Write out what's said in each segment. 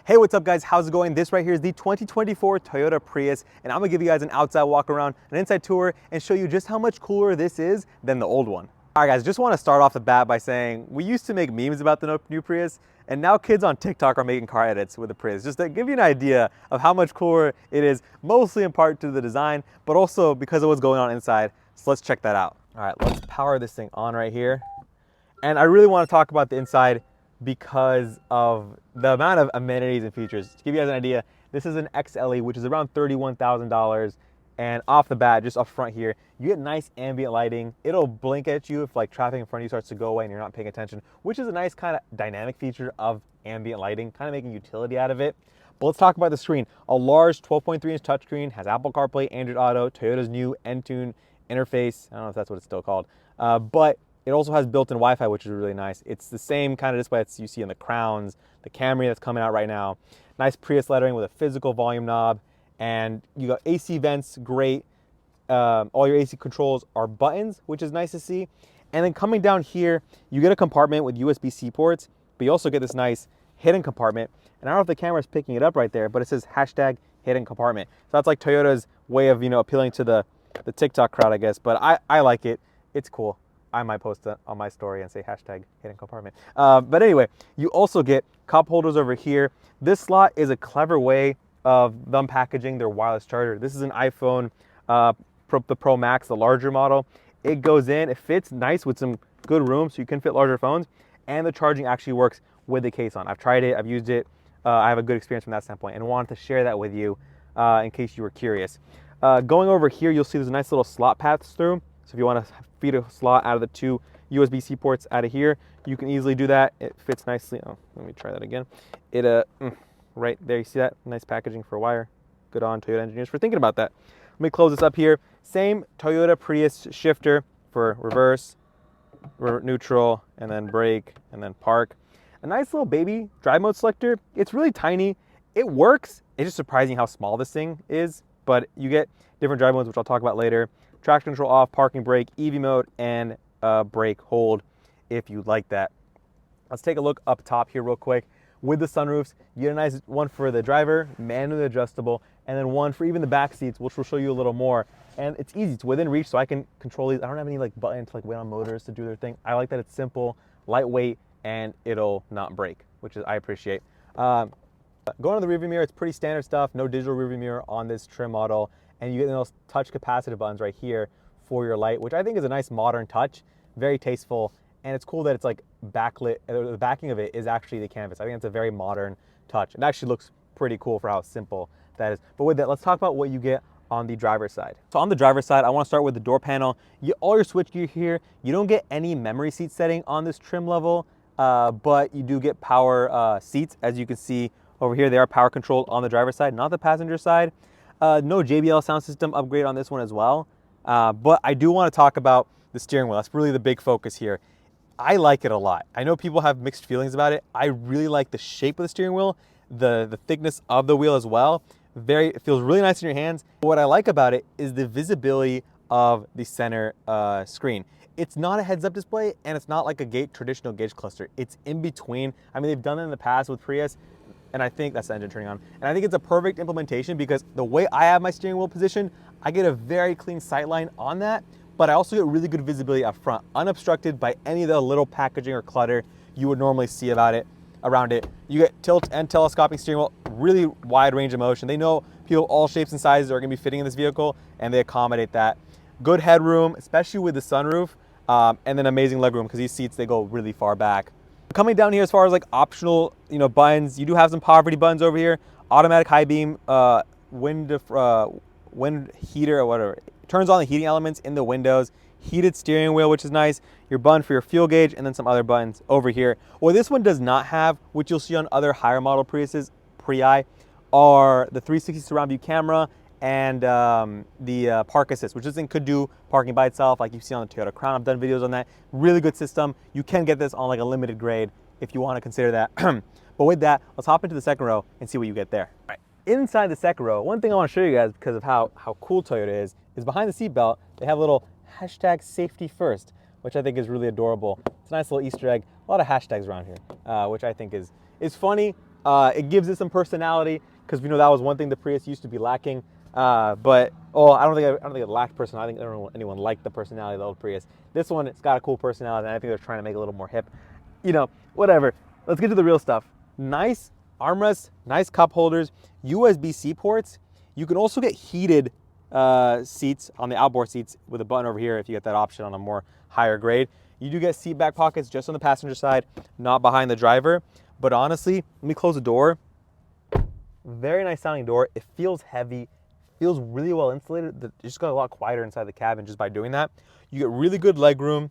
Hey, what's up guys? How's it going? This right here is the 2024 Toyota Prius, and I'm gonna give you guys an outside walk around, an inside tour, and show you just how much cooler this is than the old one. All right guys, just wanna start off the bat by saying, we used to make memes about the new Prius, and now kids on TikTok are making car edits with the Prius, just to give you an idea of how much cooler it is, mostly in part to the design, but also because of what's going on inside. So let's check that out. All right, let's power this thing on right here. And I really wanna talk about the inside because of the amount of amenities and features. To give you guys an idea, this is an XLE, which is around $31,000. And off the bat, just up front here, you get nice ambient lighting. It'll blink at you if like traffic in front of you starts to go away and you're not paying attention, which is a nice kind of dynamic feature of ambient lighting, kind of making utility out of it. But let's talk about the screen. A large 12.3-inch touchscreen, has Apple CarPlay, Android Auto, Toyota's new Entune interface. I don't know if that's what it's still called, but it also has built-in Wi-Fi, which is really nice. It's the same kind of display that you see in the Crowns, the Camry that's coming out right now. Nice Prius lettering with a physical volume knob, and you got AC vents, great. All your AC controls are buttons, which is nice to see. And then coming down here, you get a compartment with USB-C ports, but you also get this nice hidden compartment. And I don't know if the camera's picking it up right there, but it says hashtag hidden compartment. So that's like Toyota's way of, appealing to the TikTok crowd, I guess. But I like it. It's cool. I might post it on my story and say hashtag hidden compartment. But anyway, you also get cup holders over here. This slot is a clever way of them packaging their wireless charger. This is an iPhone, the Pro Max, the larger model. It goes in, it fits nice with some good room, so you can fit larger phones, and the charging actually works with the case on. I've tried it, I've used it. I have a good experience from that standpoint, and wanted to share that with you in case you were curious. Going over here, you'll see there's a nice little slot paths through. So if you want to feed a slot out of the two USB-C ports out of here, you can easily do that. It fits nicely. Oh, let me try that again. Right there, you see that? Nice packaging for a wire. Good on Toyota engineers for thinking about that. Let me close this up here. Same Toyota Prius shifter for reverse, neutral, and then brake, and then park. A nice little baby drive mode selector. It's really tiny. It works. It's just surprising how small this thing is, but you get different drive modes, which I'll talk about later. Traction control off, parking brake, EV mode, and brake hold if you like that. Let's take a look up top here real quick. With the sunroofs, you get a nice one for the driver, manually adjustable, and then one for even the back seats, which will show you a little more. And it's easy, it's within reach, so I can control these. I don't have any like buttons to like wait on motors to do their thing. I like that it's simple, lightweight, and it'll not break, which is I appreciate. Going on the rearview mirror, it's pretty standard stuff. No digital rearview mirror on this trim model. And you get those touch capacitive buttons right here for your light, which I think is a nice modern touch, very tasteful. And it's cool that it's like backlit. The backing of it is actually the canvas. I think it's a very modern touch. It actually looks pretty cool for how simple that is. But with that, let's talk about what you get on the driver's side. So on the driver's side, I want to start with the door panel. You get all your switch gear here. You don't get any memory seat setting on this trim level, but you do get power seats. As you can see over here, they are power controlled on the driver's side, not the passenger side. No JBL sound system upgrade on this one as well. But I do want to talk about the steering wheel. That's really the big focus here. I like it a lot. I know people have mixed feelings about it. I really like the shape of the steering wheel, the thickness of the wheel as well. It feels really nice in your hands. But what I like about it is the visibility of the center screen. It's not a heads-up display, and it's not like a traditional gauge cluster. It's in between. I mean, they've done it in the past with Prius, and I think that's the engine turning on. And I think it's a perfect implementation because the way I have my steering wheel positioned, I get a very clean sight line on that, but I also get really good visibility up front, unobstructed by any of the little packaging or clutter you would normally see around it. You get tilt and telescoping steering wheel, really wide range of motion. They know people of all shapes and sizes are gonna be fitting in this vehicle, and they accommodate that. Good headroom, especially with the sunroof, and then amazing legroom because these seats, they go really far back. Coming down here as far as like optional, buttons, you do have some poverty buttons over here. Automatic high beam, wind heater or whatever. It turns on the heating elements in the windows. Heated steering wheel, which is nice. Your button for your fuel gauge, and then some other buttons over here. What this one does not have, which you'll see on other higher model Priuses, are the 360 surround view camera and the park assist, which this thing could do parking by itself, like you see on the Toyota Crown. I've done videos on that. Really good system. You can get this on like a limited grade if you want to consider that. But with that, let's hop into the second row and see what you get there. All right. Inside the second row, one thing I want to show you guys because of how cool Toyota is behind the seat belt, they have a little hashtag safety first, which I think is really adorable. It's a nice little Easter egg. A lot of hashtags around here, which I think is funny. It gives it some personality, because we know that was one thing the Prius used to be lacking. But I don't think it lacked personality. I don't think anyone liked the personality of the old Prius. This one, it's got a cool personality, and I think they're trying to make it a little more hip. You know, whatever. Let's get to the real stuff. Nice armrests, nice cup holders, USB-C ports. You can also get heated seats on the outboard seats with a button over here if you get that option on a more higher grade. You do get seat back pockets just on the passenger side, not behind the driver. But honestly, let me close the door. Very nice sounding door. It feels heavy, feels really well insulated. It just got a lot quieter inside the cabin just by doing that. You get really good leg room,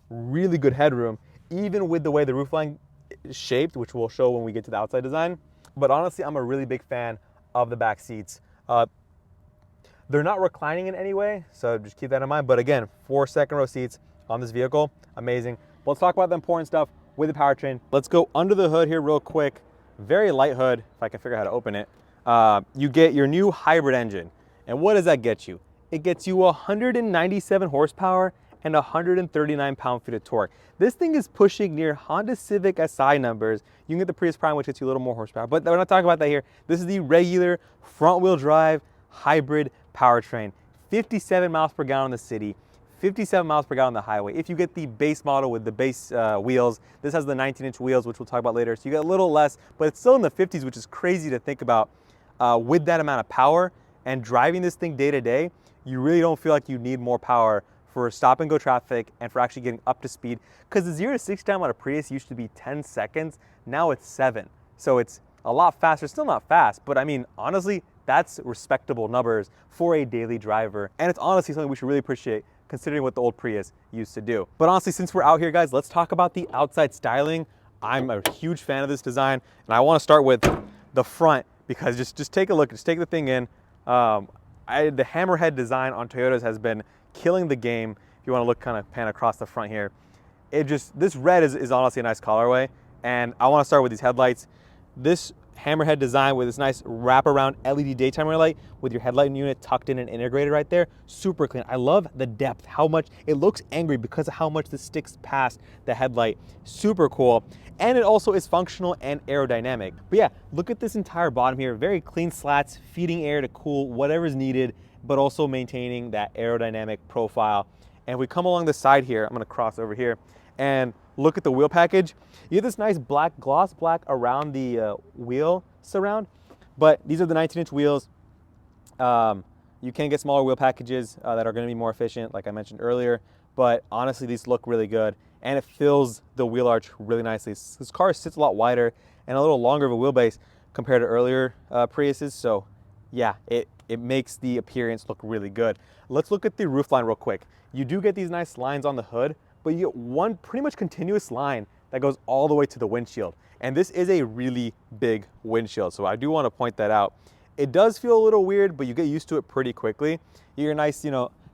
really good headroom, even with the way the roofline is shaped, which we'll show when we get to the outside design. But honestly, I'm a really big fan of the back seats. They're not reclining in any way, so just keep that in mind. But again, 4 second row seats on this vehicle, amazing. But let's talk about the important stuff with the powertrain. Let's go under the hood here real quick. Very light hood, if I can figure out how to open it. You get your new hybrid engine. And what does that get you? It gets you 197 horsepower and 139 pound-feet of torque. This thing is pushing near Honda Civic Si numbers. You can get the Prius Prime, which gets you a little more horsepower, but we're not talking about that here. This is the regular front-wheel drive hybrid powertrain. 57 miles per gallon in the city, 57 miles per gallon on the highway. If you get the base model with the base wheels, this has the 19-inch wheels, which we'll talk about later, so you get a little less, but it's still in the 50s, which is crazy to think about. With that amount of power and driving this thing day to day, you really don't feel like you need more power for stop and go traffic and for actually getting up to speed. Because the 0 to 60 time on a Prius used to be 10 seconds, now it's 7. So it's a lot faster, still not fast, but I mean, honestly, that's respectable numbers for a daily driver. And it's honestly something we should really appreciate considering what the old Prius used to do. But honestly, since we're out here, guys, let's talk about the outside styling. I'm a huge fan of this design, and I want to start with the front, because just take a look, just take the thing in. The hammerhead design on Toyotas has been killing the game. If you want to look, kind of pan across the front here, this red is honestly a nice colorway. And I want to start with these headlights. This hammerhead design with this nice wraparound LED daytime light with your headlight unit tucked in and integrated right there, super clean. I love the depth, how much it looks angry because of how much this sticks past the headlight. Super cool. And it also is functional and aerodynamic. But yeah, look at this entire bottom here. Very clean slats, feeding air to cool whatever's needed, but also maintaining that aerodynamic profile. And if we come along the side here, I'm gonna cross over here and look at the wheel package. You get this nice black, gloss black around the wheel surround, but these are the 19-inch wheels. You can get smaller wheel packages that are gonna be more efficient, like I mentioned earlier, but honestly, these look really good, and it fills the wheel arch really nicely. This car sits a lot wider and a little longer of a wheelbase compared to earlier Priuses, so yeah, it makes the appearance look really good. Let's look at the roofline real quick. You do get these nice lines on the hood, but you get one pretty much continuous line that goes all the way to the windshield. And this is a really big windshield, so I do want to point that out. It does feel a little weird, but you get used to it pretty quickly. You get a nice,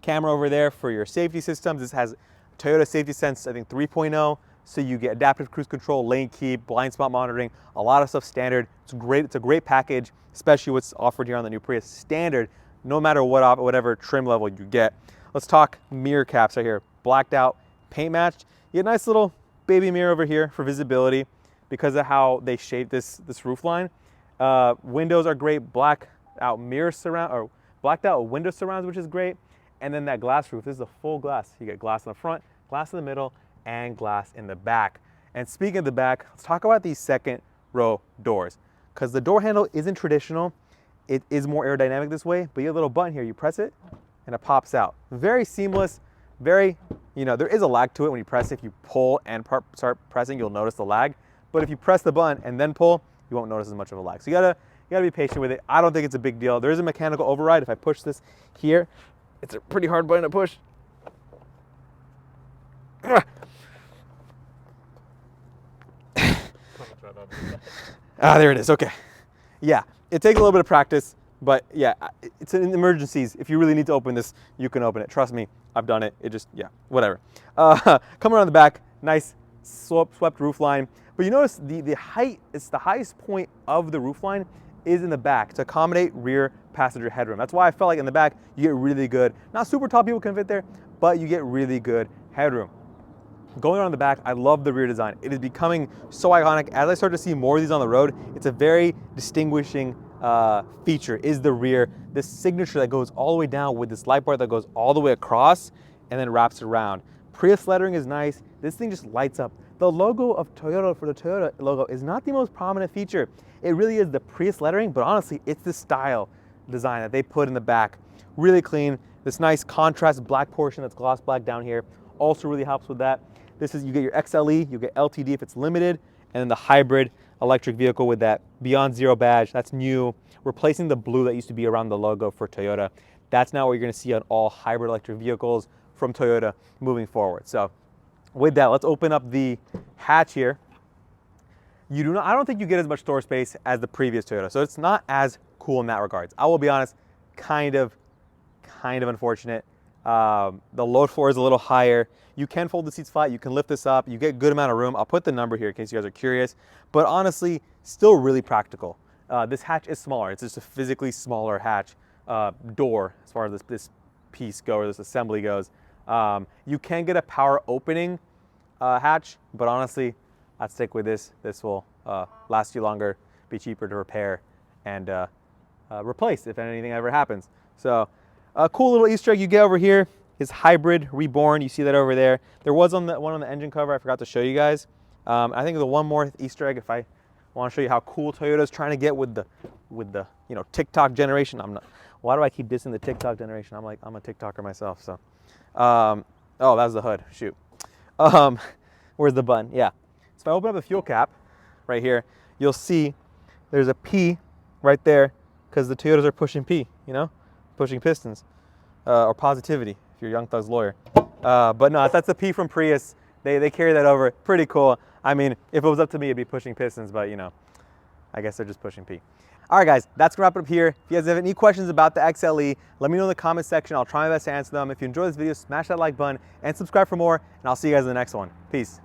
camera over there for your safety systems. This has Toyota Safety Sense, I think 3.0, so you get adaptive cruise control, lane keep, blind spot monitoring, a lot of stuff standard. It's great. It's a great package, especially what's offered here on the new Prius. Standard, no matter whatever trim level you get. Let's talk mirror caps right here. Blacked out, paint matched. You get a nice little baby mirror over here for visibility because of how they shape this roof line. Windows are great, blacked out window surrounds, which is great. And then that glass roof, this is a full glass. You get glass in the front, glass in the middle, and glass in the back. And speaking of the back, let's talk about these second row doors, because the door handle isn't traditional. It is more aerodynamic this way, but you have a little button here, you press it and it pops out. Very seamless, very, there is a lag to it when you press it. If you pull and start pressing, you'll notice the lag. But if you press the button and then pull, you won't notice as much of a lag. So you gotta be patient with it. I don't think it's a big deal. There is a mechanical override. If I push this here, it's a pretty hard button to push. There it is, okay. Yeah, it takes a little bit of practice, but yeah, it's in emergencies. If you really need to open this, you can open it. Trust me, I've done it. Whatever. Come around the back, nice swept roof line. But you notice the height, it's the highest point of the roof line is in the back to accommodate rear passenger headroom. That's why I felt like in the back, you get really good, not super tall people can fit there, but you get really good headroom. Going on the back, I love the rear design. It is becoming so iconic. As I start to see more of these on the road, it's a very distinguishing feature is the rear. This signature that goes all the way down with this light bar that goes all the way across and then wraps around. Prius lettering is nice. This thing just lights up. The logo of Toyota, for the Toyota logo, is not the most prominent feature. It really is the Prius lettering, but honestly, it's the style design that they put in the back. Really clean. This nice contrast black portion that's gloss black down here also really helps with that. This is, you get your XLE, you get LTD if it's limited, and then the hybrid electric vehicle with that Beyond Zero badge. That's new, replacing the blue that used to be around the logo for Toyota. That's now what you're gonna see on all hybrid electric vehicles from Toyota moving forward. So with that, let's open up the hatch here. I don't think you get as much storage space as the previous Toyota, so it's not as cool in that regards. I will be honest, kind of unfortunate. The load floor is a little higher. You can fold the seats flat, you can lift this up, you get a good amount of room. I'll put the number here in case you guys are curious, but honestly, still really practical. This hatch is smaller. It's just a physically smaller hatch door as far as this piece goes, or this assembly goes. You can get a power opening hatch, but honestly, I'd stick with this. This will last you longer, be cheaper to repair, and replace if anything ever happens. So a cool little Easter egg you get over here is hybrid reborn. You see that over there. There was one on the engine cover I forgot to show you guys. I think the one more Easter egg, if I want to show you how cool Toyota's trying to get with the TikTok generation. Why do I keep dissing the TikTok generation? I'm a TikToker myself. So oh, that was the hood. Shoot. Where's the button? Yeah. So if I open up the fuel cap right here, you'll see there's a P right there because the Toyotas are pushing P, pushing pistons, or positivity if you're Young Thug's lawyer. But no, that's the P from Prius. They carry that over. Pretty cool. I mean, if it was up to me, it'd be pushing pistons, but I guess they're just pushing P. All right, guys, that's gonna wrap it up here. If you guys have any questions about the XLE, let me know in the comment section. I'll try my best to answer them. If you enjoyed this video, smash that like button and subscribe for more, and I'll see you guys in the next one. Peace.